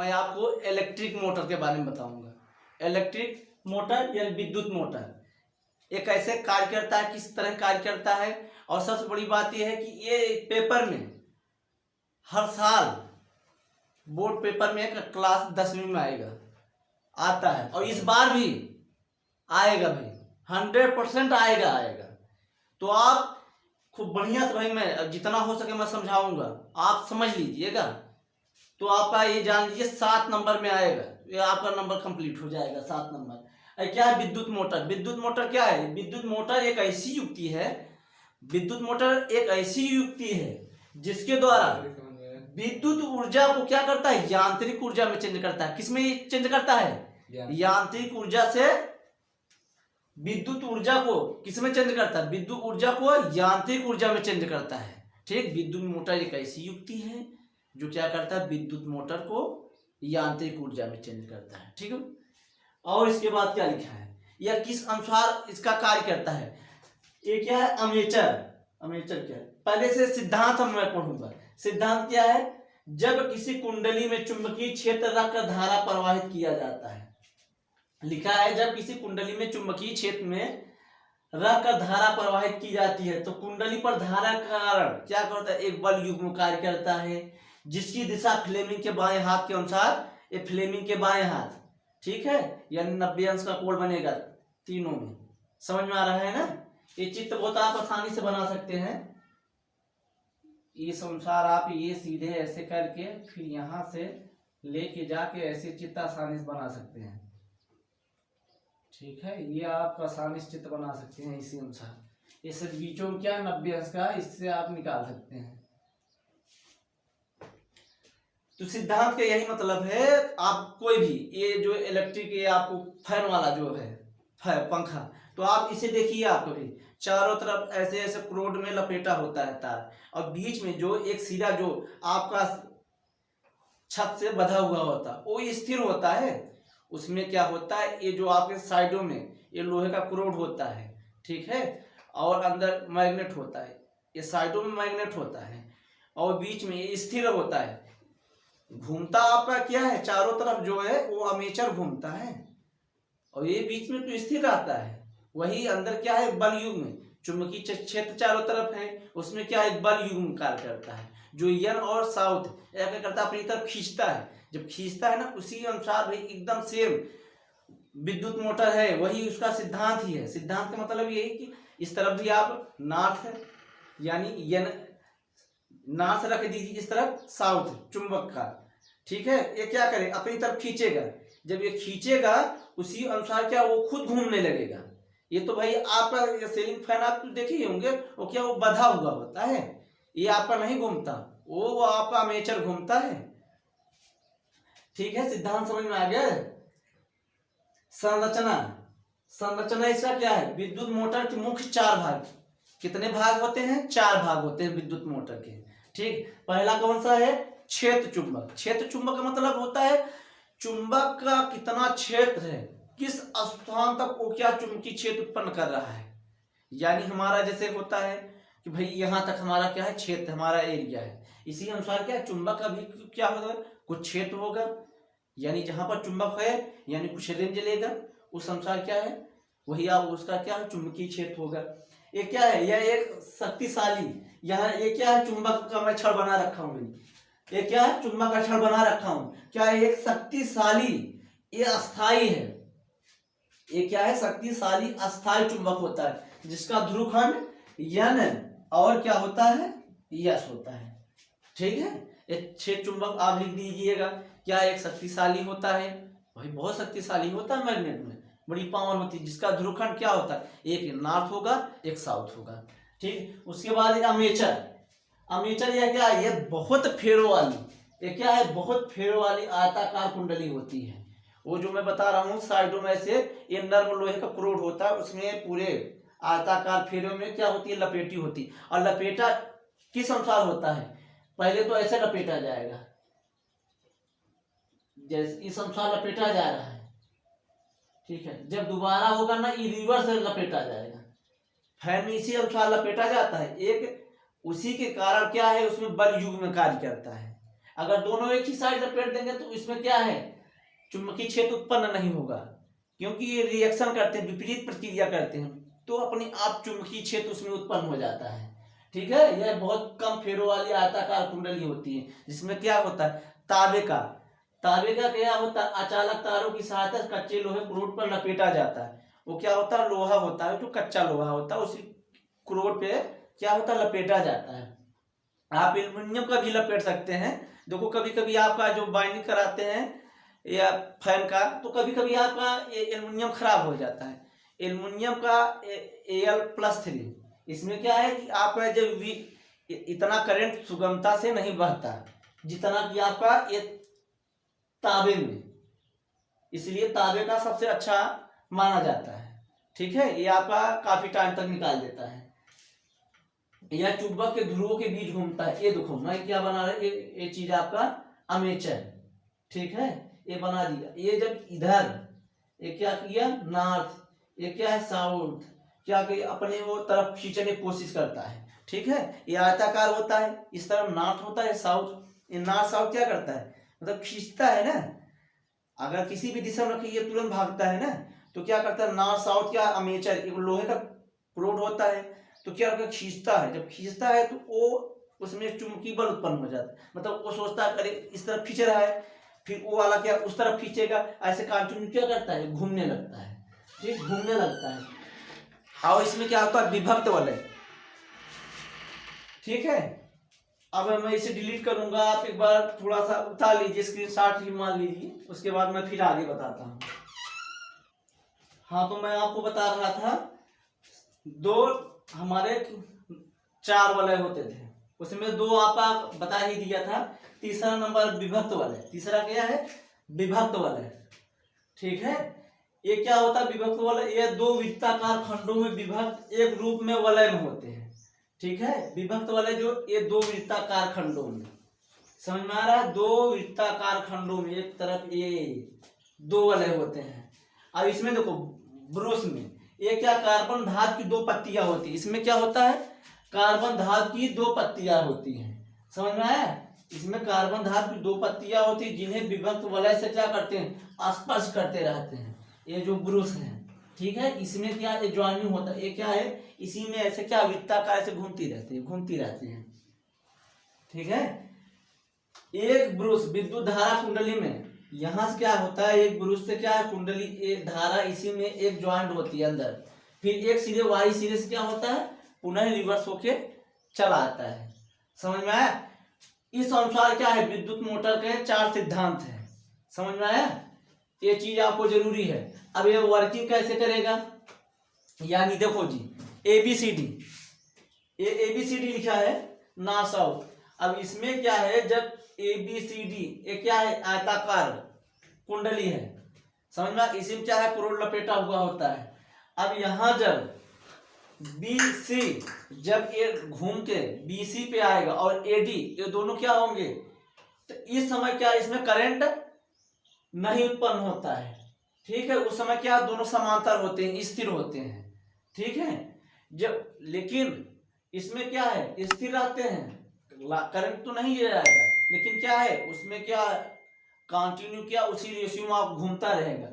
मैं आपको electric motor के बारे में बताऊंगा। इलेक्ट्रिक मोटर या विद्युत मोटर एक ऐसे कार्य करता है, किस तरह कार्य करता है। और सबसे बड़ी बात यह है कि ये पेपर में हर साल बोर्ड पेपर में क्लास 10वीं में आता है और इस बार भी आएगा भाई, 100% आएगा। तो आप खूब बढ़िया से भाई, मैं जितना हो सके मैं समझाऊंगा, आप समझ लीजिएगा। तो आपका ये जान लीजिए 7 नंबर में आएगा, ये आपका नंबर कंप्लीट हो जाएगा 7 नंबर। क्या है विद्युत मोटर? विद्युत मोटर क्या है? विद्युत मोटर एक ऐसी युक्ति है, विद्युत मोटर एक ऐसी युक्ति है जिसके द्वारा विद्युत ऊर्जा को क्या करता है, यांत्रिक ऊर्जा में चेंज करता है। किसमें चेंज करता है? यांत्रिक ऊर्जा से विद्युत ऊर्जा को किसमें चेंज करता है? विद्युत ऊर्जा को यांत्रिक ऊर्जा में चेंज करता है। ठीक, विद्युत मोटर एक ऐसी युक्ति है जो क्या करता है, विद्युत मोटर को यांत्रिक ऊर्जा में चेंज करता है। ठीक है, और इसके बाद क्या लिखा है या किस अनुसार इसका कार्य करता है? ये क्या है? अमेचर। अमेचर क्या है? पहले से सिद्धांत हम मैं पढ़ूंगा। सिद्धांत क्या है? जब किसी कुंडली में चुंबकीय क्षेत्र रखकर धारा प्रवाहित किया जाता है, लिखा है जब किसी कुंडली में चुंबकीय क्षेत्र में रखकर धारा प्रवाहित की जाती है तो कुंडली पर धारा का कारण क्या करता है, एक बल युग्म कार्य करता है जिसकी दिशा फ्लेमिंग के बाएं हाथ के अनुसार, ये फ्लेमिंग के बाएं हाथ, ठीक है, यानी 90 अंश का कोण बनेगा तीनों में। समझ में आ रहा है ना? ये चित्र बहुत आप आसानी से बना सकते हैं। इस अनुसार आप ये सीधे ऐसे करके फिर यहां से लेके जाके ऐसे चित्र आसानी से बना सकते हैं। ठीक है, ये आप आसानी से चित्र बना सकते हैं इसी अनुसार। इस बीचों में क्या 90 अंश का, इससे आप निकाल सकते हैं। तो सिद्धांत का यही मतलब है। आप कोई भी ये जो इलेक्ट्रिक, ये आपको फैन वाला जो है पंखा, तो आप इसे देखिए, आप कभी चारों तरफ ऐसे ऐसे क्रोड में लपेटा होता है तार, और बीच में जो एक सिरा जो आपका छत से बंधा हुआ होता है वो स्थिर होता है। उसमें क्या होता है, ये जो आपके साइडों में ये लोहे का क्रोड होता है, ठीक है, और अंदर मैग्नेट होता है, ये साइडों में मैग्नेट होता है और बीच में ये स्थिर होता है। घूमता आपका क्या है, चारों तरफ जो है वो आर्मेचर घूमता है और ये बीच में तो स्थिर रहता है। वही अंदर क्या है, बल युग्म, चुंबकीय क्षेत्र चारों तरफ है, उसमें क्या है, बल युग्म कार्य करता है जो यन और साउथ क्या करता है, अपनी तरफ खींचता है। जब खींचता है ना, उसी अनुसार भाई एकदम सेम विद्युत मोटर है, वही उसका सिद्धांत ही है। सिद्धांत का मतलब यही कि इस तरफ भी आप नॉर्थ है यानी यन नॉर्थ रख दीजिए, इस तरफ साउथ चुंबक का, ठीक है। ये क्या करे, अपनी तरफ खींचेगा। जब ये खींचेगा उसी अनुसार क्या वो खुद घूमने लगेगा। ये तो भाई आपका सीलिंग फैन आप देखे ही होंगे, वो क्या वो बंधा हुआ होता है, ये आपका नहीं घूमता, वो आपका आर्मेचर घूमता है। ठीक है, सिद्धांत समझ में आ गया। संरचना, संरचना इसका क्या है, विद्युत मोटर के मुख्य 4 भाग। कितने भाग होते हैं? 4 भाग होते हैं विद्युत मोटर के। ठीक, पहला कौन सा है, क्षेत्र चुंबक। क्षेत्र चुंबक का मतलब होता है चुंबक का कितना क्षेत्र है, किस स्थान तक वो क्या चुंबकीय क्षेत्र उत्पन्न कर रहा है। यानी हमारा जैसे होता है कि भाई यहाँ तक हमारा क्या है, क्षेत्र, हमारा एरिया है, इसी अनुसार क्या चुंबक का भी क्या होगा, कुछ क्षेत्र होगा। यानी जहां पर चुंबक है यानी कुछ रेंज लेगा, उस अनुसार क्या है वही आप उसका क्या है चुंबकीय क्षेत्र होगा। ये क्या है, यह एक शक्तिशाली, यहाँ ये क्या है, चुंबक का मैं छड़ बना रखा हूँ, ये क्या है, चुंबक का छड़ बना रखा हूं। क्या है, एक शक्तिशाली, ये अस्थाई है। ये क्या है, शक्तिशाली अस्थाई चुंबक होता है जिसका ध्रुवखंड यन और क्या होता है, यस होता है। ठीक है, ये 6 चुंबक आप लिख दीजिएगा। क्या एक शक्तिशाली होता है, भाई बहुत शक्तिशाली होता है, मैग्नेट में बड़ी पावर होती है, जिसका ध्रुवखंड क्या होता है, एक नॉर्थ होगा एक साउथ होगा। ठीक, उसके बाद अमेचर। अमेचर यह क्या है, ये बहुत फेरों वाली, ये क्या है, बहुत फेरों वाली आयताकार कुंडली होती है। वो जो मैं बता रहा हूँ साइडों में से ये नर्म लोहे का क्रोड होता है, उसमें पूरे आयताकार फेरों में क्या होती है, लपेटी होती है। और लपेटा किस अनुसार होता है, पहले तो ऐसे लपेटा जाएगा, जैसे इस अनुसार लपेटा जा रहा है, ठीक है। जब दोबारा होगा ना, ये रिवर्स लपेटा जाएगा। फैन में इसी अनुसार लपेटा जाता है, एक उसी के कारण क्या है, उसमें बल युग्म में कार्य करता है। अगर दोनों एक ही साइड लपेट देंगे तो इसमें क्या है, चुंबकीय क्षेत्र उत्पन्न नहीं होगा, क्योंकि ये रिएक्शन करते हैं, विपरीत प्रतिक्रिया करते हैं, तो अपने आप चुंबकीय क्षेत्र उसमें उत्पन्न हो जाता है। ठीक है, यह बहुत कम फेरों वाली आयताकार कुंडली होती है, जिसमें क्या होता है, तांबे का क्या होता है, अचालक तारों की सहायता से कच्चे लोहे क्रोड पर लपेटा जाता है। वो क्या होता है, लोहा होता है, जो कच्चा लोहा होता है, उसी क्रोड पे क्या होता है, लपेटा जाता है। आप एल्युमिनियम का भी लपेट सकते हैं। देखो कभी कभी आपका जो बाइंडिंग कराते हैं या फैन का, तो कभी कभी आपका एल्युमिनियम खराब हो जाता है। एल्युमिनियम का Al+3, इसमें क्या है कि आपका जब इतना करंट सुगमता से नहीं बहता जितना कि आपका ये तांबे में, इसलिए तांबे का सबसे अच्छा माना जाता है। ठीक है, ये आपका काफी टाइम तक निकाल देता है। यह चुंबक के ध्रुवों के बीच घूमता है। ये देखो मैं क्या बना रहा है, ये चीज आपका आर्मेचर, ठीक है, ये बना दिया। ये जब इधर ये क्या किया, नॉर्थ, ये क्या है साउथ, क्या कि अपने वो तरफ खींचने की कोशिश करता है। ठीक है, ये आयताकार होता है, इस तरफ नॉर्थ होता है, साउथ। ये नॉर्थ साउथ क्या करता है, मतलब खींचता है ना। अगर किसी भी दिशा में ये तुरंत भागता है ना, तो क्या करता है, नॉर्थ साउथ क्या आर्मेचर, एक लोहे का प्रोड होता है, तो क्या करता है, खींचता है। जब खींचता है तो वो उसमें चुंबकीय बल उत्पन्न हो जाता है, मतलब वो सोचता है अरे इस तरफ खींच रहा है, फिर वो वाला क्या उस तरफ खींचेगा, ऐसे कंटिन्यू क्या करता है, घूमने लगता है। ठीक, घूमने लगता है। और इसमें क्या होता है, विभक्त वलय। ठीक है, अब मैं इसे डिलीट करूंगा, आप एक बार थोड़ा सा उतार लीजिए, स्क्रीनशॉट ही मान लीजिए, उसके बाद मैं फिर आगे बताता हूँ। हाँ, तो मैं आपको बता रहा था, दो हमारे 4 वलय होते थे, उसमें 2 आपका बता ही दिया था। तीसरा नंबर विभक्त वलय, तीसरा क्या है, विभक्त वलय। ठीक है, ये क्या होता है विभक्त वलय, ये 2 वृत्ताकार खंडों में विभक्त एक रूप में वलय में होते हैं। ठीक है, विभक्त वलय जो ये 2 वृत्ताकार खंडों में, समझ में आ रहा है, 2 वृत्ताकार खंडों में एक तरफ ये 2 वलय होते हैं। अब इसमें देखो ब्रुश में ये क्या, कार्बन धातु की 2 पत्तियां होती है। इसमें क्या होता है, कार्बन धातु की 2 पत्तियां होती हैं, समझ में आया। इसमें कार्बन धातु की 2 पत्तियां होती है, जिन्हें विभक्त वलय से क्या करते हैं, स्पर्श करते रहते हैं। ये जो ब्रुश है, ठीक है, इसमें क्या ये ज्वाइनिंग होता है, ये क्या है, इसी में ऐसे क्या वृत्ताकार से घूमती रहती है। ठीक है, एक ब्रुश विद्युत धारा कुंडली में, यहां से क्या होता है, एक ब्रुश से क्या है, कुंडली एक धारा इसी में एक ज्वाइंट होती है अंदर, फिर एक सिरे वाई सिरे से क्या होता है, पुनः रिवर्स होके चला आता है। समझ में आया। इस अनुसार क्या है, विद्युत मोटर के 4 सिद्धांत है। समझ में आया, ये चीज आपको जरूरी है। अब ये वर्किंग कैसे करेगा, यानी देखो जी ABCD, ये ABCD लिखा है नॉर्थ साउथ। अब इसमें क्या है, जब ABCD ये क्या है, आयताकार कुंडली है, समझ में, इसी में क्या है, क्रोड लपेटा हुआ होता है। अब यहां जब BC, जब ये घूम के BC पे आएगा और AD, ये दोनों क्या होंगे, तो इस समय क्या इसमें करंट नहीं उत्पन्न होता है। ठीक है, उस समय क्या दोनों समांतर होते हैं, स्थिर होते हैं। ठीक है, जब लेकिन इसमें क्या है, स्थिर रहते हैं, करंट तो नहीं जाएगा, लेकिन क्या है उसमें क्या कंटिन्यू क्या उसी रेशियो में आप घूमता रहेगा।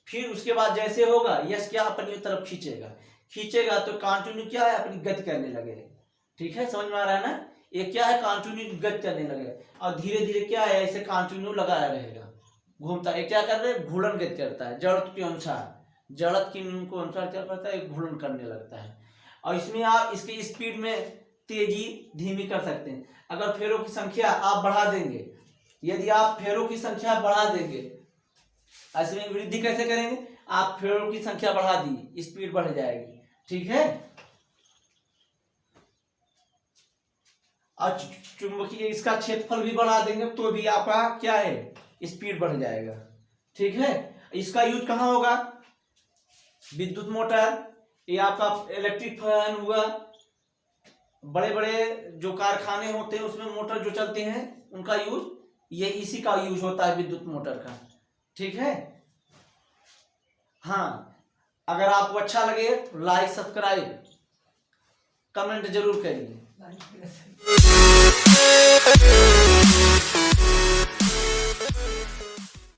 फिर उसके बाद जैसे होगा यस क्या अपनी तरफ खींचेगा तो कंटिन्यू क्या है, अपनी गति करने लगेगा। ठीक है, समझ में आ रहा है ना, ये क्या है, कंटिन्यू गति करने लगेगा और धीरे धीरे क्या है, ऐसे कंटिन्यू लगाया रहेगा, घूमता है। क्या कर रहे हैं, घूर्णन गति करता है, जड़त्व के अनुसार, जड़त्व के नियम को अनुसार क्या करता है, घूर्णन करने लगता है। और इसमें आप इसकी स्पीड में तेजी धीमी कर सकते हैं। अगर फेरों की संख्या आप बढ़ा देंगे, यदि आप फेरों की संख्या बढ़ा देंगे, ऐसे में वृद्धि कैसे करेंगे, आप फेरों की संख्या बढ़ा दी, स्पीड बढ़ जाएगी। ठीक है, और चुंबकीय इसका क्षेत्रफल भी बढ़ा देंगे तो भी आपका क्या है, स्पीड बढ़ जाएगा। ठीक है, इसका यूज कहाँ होगा, विद्युत मोटर, ये आपका इलेक्ट्रिक फैन हुआ, बड़े बड़े जो कारखाने होते हैं उसमें मोटर जो चलते हैं उनका यूज, ये इसी का यूज होता है विद्युत मोटर का। ठीक है, हाँ, अगर आपको अच्छा लगे लाइक सब्सक्राइब कमेंट जरूर करिए।